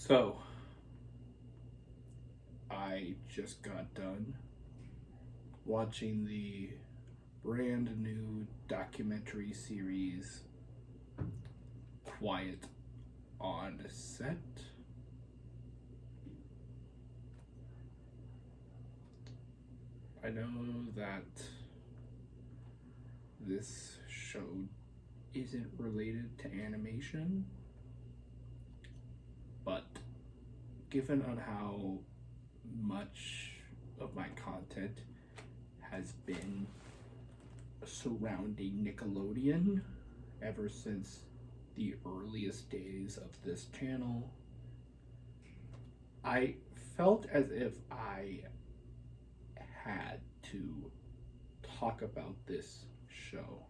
So, I just got done watching the brand new documentary series Quiet on Set. I know that this show isn't related to animation, but given on how much of my content has been surrounding Nickelodeon ever since the earliest days of this channel, I felt as if I had to talk about this show.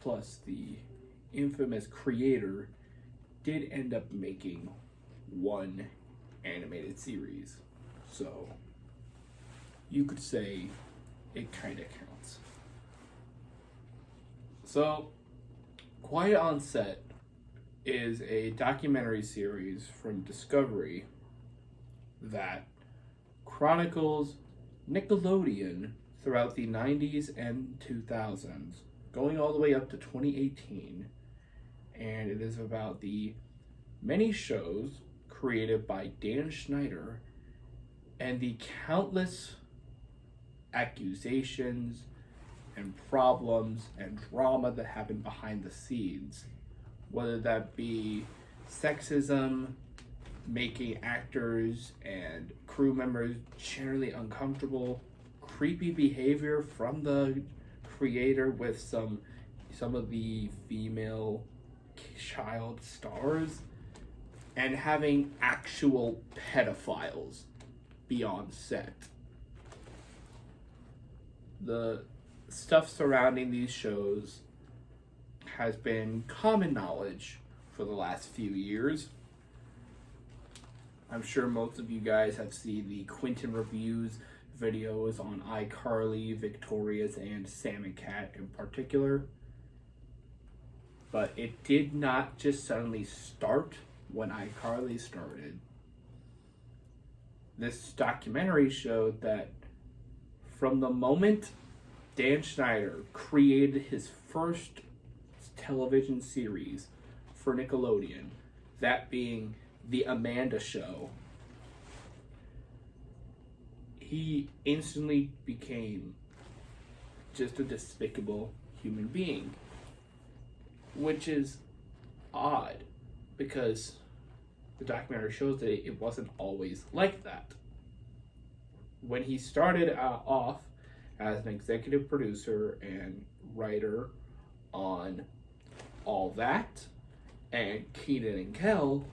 Plus, the infamous creator did end up making one animated series, so you could say it kind of counts. So, Quiet on Set is a documentary series from Discovery that chronicles Nickelodeon throughout the 90s and 2000s, going all the way up to 2018, and it is about the many shows created by Dan Schneider and the countless accusations and problems and drama that happen behind the scenes, whether that be sexism, making actors and crew members generally uncomfortable, creepy behavior from the creator with some of the female child stars, and having actual pedophiles be on set. The stuff surrounding these shows has been common knowledge for the last few years. I'm sure most of you guys have seen the Quentin reviews videos on iCarly, Victorious, and Sam and Cat in particular. But it did not just suddenly start when iCarly started. This documentary showed that from the moment Dan Schneider created his first television series for Nickelodeon, that being The Amanda Show, he instantly became just a despicable human being. Which is odd, because the documentary shows that it wasn't always like that. When he started off as an executive producer and writer on All That and Kenan and Kel,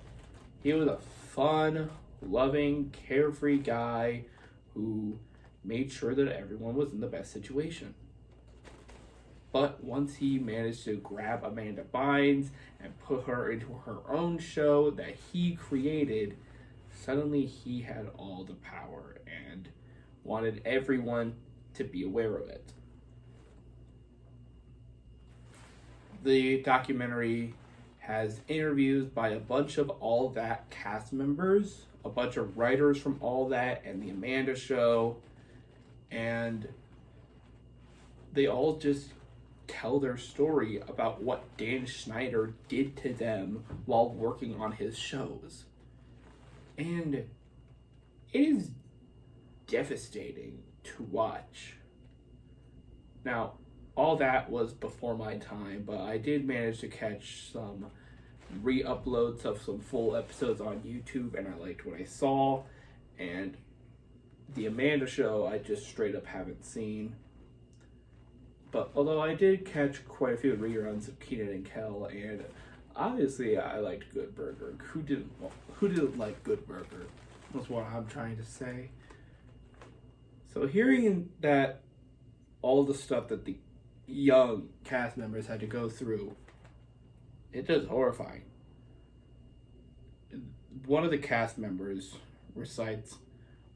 he was a fun, loving, carefree guy who made sure that everyone was in the best situation. But once he managed to grab Amanda Bynes and put her into her own show that he created, suddenly he had all the power and wanted everyone to be aware of it. The documentary has interviews by a bunch of All That cast members, a bunch of writers from All That and The Amanda Show, and they all just tell their story about what Dan Schneider did to them while working on his shows. And it is devastating to watch. Now, All That was before my time, but I did manage to catch some re-uploads of some full episodes on YouTube, and I liked what I saw. And The Amanda Show, I just straight up haven't seen. But although I did catch quite a few reruns of Kenan and Kel, and obviously I liked Good Burger. Who didn't like Good Burger? That's what I'm trying to say. So hearing that all the stuff that the young cast members had to go through, it is horrifying. One of the cast members recites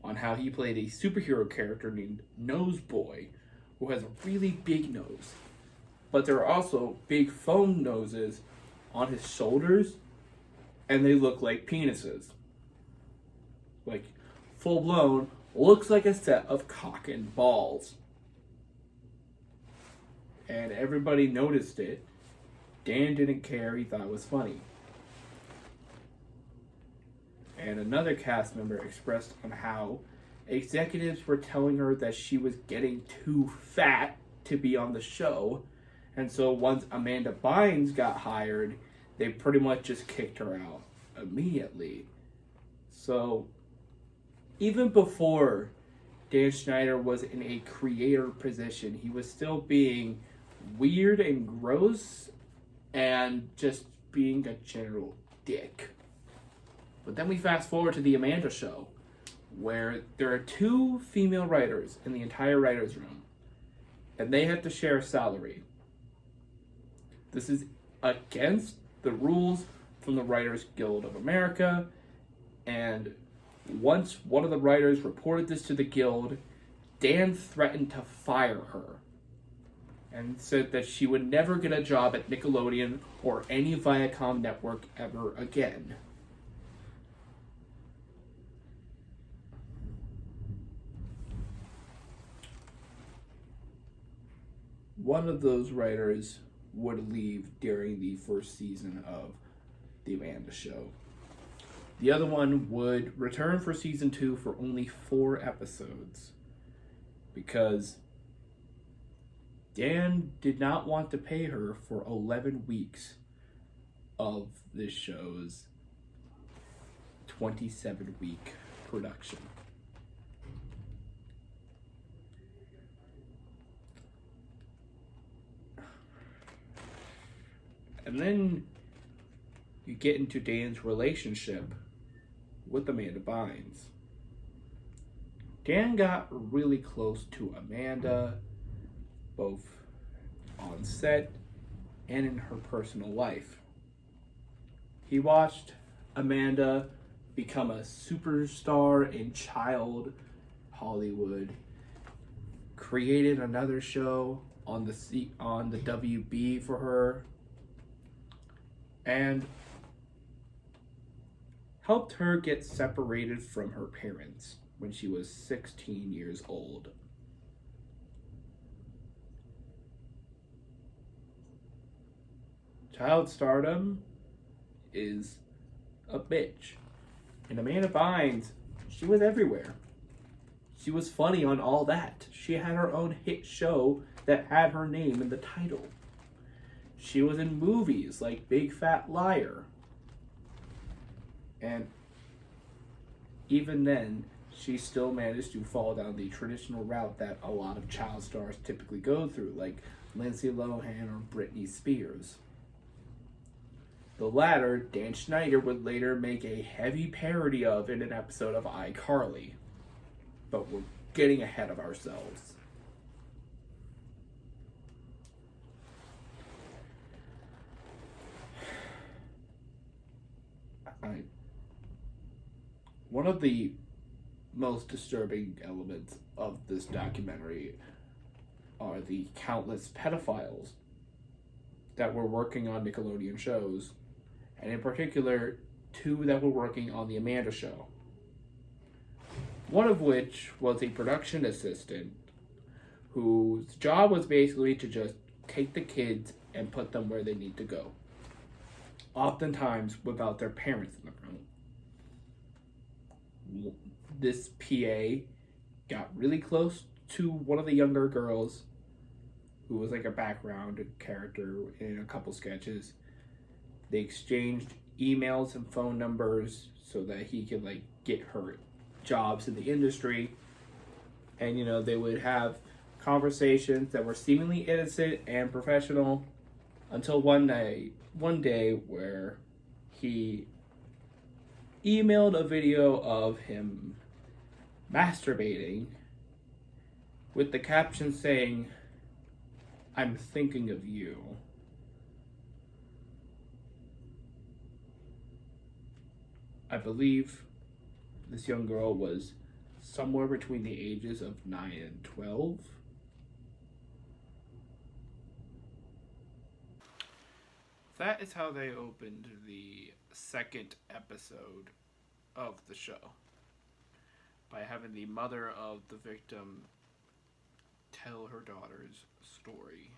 on how he played a superhero character named Noseboy, who has a really big nose. But there are also big foam noses on his shoulders and they look like penises. Like, full blown, looks like a set of cock and balls. And everybody noticed it. Dan didn't care, he thought it was funny. And another cast member expressed on how executives were telling her that she was getting too fat to be on the show. And so once Amanda Bynes got hired, they pretty much just kicked her out immediately. So even before Dan Schneider was in a creator position, he was still being weird and gross and just being a general dick. But then we fast forward to the Amanda show, where there are 2 female writers in the entire writer's room, and they have to share a salary. This is against the rules from the Writers Guild of America, and once one of the writers reported this to the guild, Dan threatened to fire her and said that she would never get a job at Nickelodeon or any Viacom network ever again. One of those writers would leave during the first season of The Amanda Show. The other one would return for season 2 for only 4 episodes because Dan did not want to pay her for 11 weeks of this show's 27-week production. And then you get into Dan's relationship with Amanda Bynes. Dan got really close to Amanda, both on set and in her personal life. He watched Amanda become a superstar in child Hollywood, created another show on the WB for her, and helped her get separated from her parents when she was 16 years old. Child stardom is a bitch. And Amanda Bynes, she was everywhere. She was funny on All That. She had her own hit show that had her name in the title. She was in movies like Big Fat Liar. And even then, she still managed to fall down the traditional route that a lot of child stars typically go through, like Lindsay Lohan or Britney Spears. The latter, Dan Schneider would later make a heavy parody of in an episode of iCarly. But we're getting ahead of ourselves. One of the most disturbing elements of this documentary are the countless pedophiles that were working on Nickelodeon shows, and in particular, 2 that were working on the Amanda Show. One of which was a production assistant whose job was basically to just take the kids and put them where they need to go, oftentimes without their parents in the room. This PA got really close to one of the younger girls who was like a background character in a couple sketches. They exchanged emails and phone numbers so that he could like get her jobs in the industry. And they would have conversations that were seemingly innocent and professional until one day where he emailed a video of him masturbating with the caption saying, "I'm thinking of you." I believe this young girl was somewhere between the ages of 9 and 12. that is how they opened the second episode of the show, by having the mother of the victim tell her daughter's story.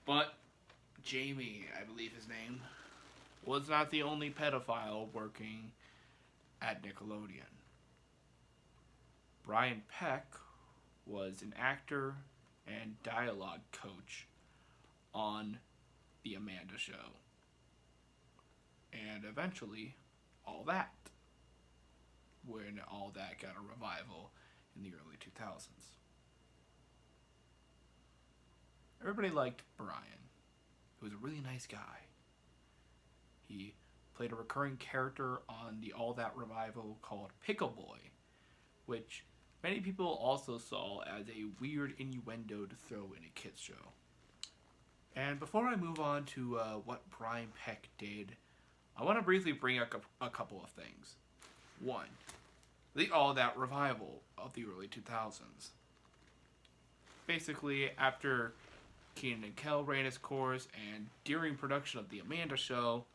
But Jamie, I believe his name, was not the only pedophile working at Nickelodeon. Brian Peck was an actor and dialogue coach on The Amanda Show. And eventually, All That, when All That got a revival in the early 2000s. Everybody liked Brian. He was a really nice guy. He played a recurring character on the All That revival called Pickle Boy, which many people also saw as a weird innuendo to throw in a kids show. And before I move on to what Brian Peck did, I want to briefly bring up a couple of things. One, the All That revival of the early 2000s. Basically, after Kenan and Kel ran its course, and during production of The Amanda Show,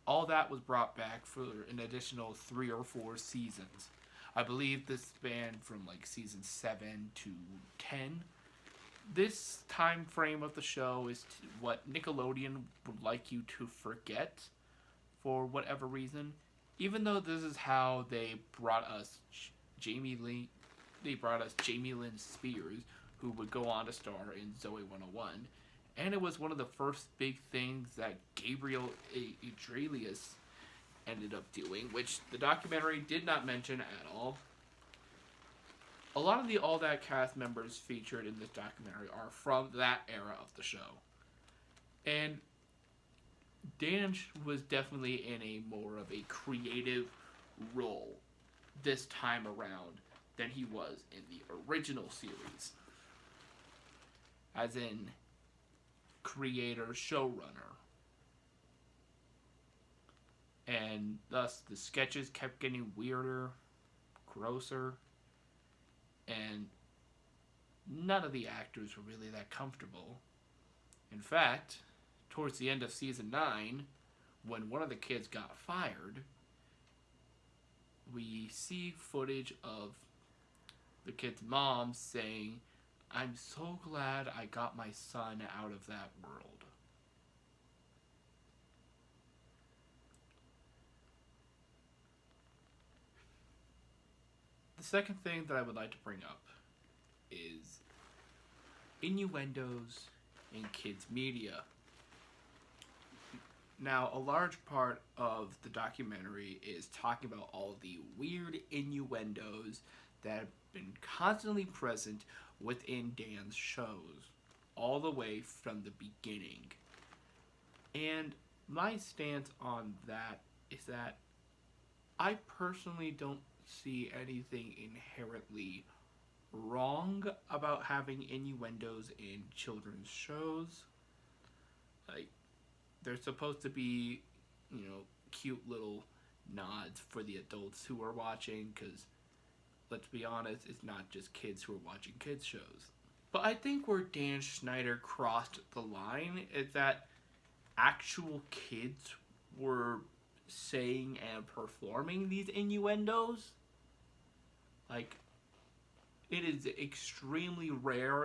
All That was brought back for an additional 3 or 4 seasons. I believe this spanned from like season 7 to 10. This time frame of the show is what Nickelodeon would like you to forget for whatever reason. Even though this is how they brought us Jamie Lynn Spears, who would go on to star in Zoe 101. And it was one of the first big things that Gabriel Adrelius ended up doing, which the documentary did not mention at all. A lot of the All That cast members featured in this documentary are from that era of the show. And Dan was definitely in a more of a creative role this time around than he was in the original series. As in, creator, showrunner. And thus, the sketches kept getting weirder, grosser, and none of the actors were really that comfortable. In fact, towards the end of season 9, when one of the kids got fired, we see footage of the kid's mom saying, "I'm so glad I got my son out of that world." The second thing that I would like to bring up is innuendos in kids' media. Now, a large part of the documentary is talking about all the weird innuendos that have been constantly present within Dan's shows, all the way from the beginning. And my stance on that is that I personally don't see anything inherently wrong about having innuendos in children's shows. Like, they're supposed to be, cute little nods for the adults who are watching, because, let's be honest, it's not just kids who are watching kids shows. But I think where Dan Schneider crossed the line is that actual kids were saying and performing these innuendos. Like, it is extremely rare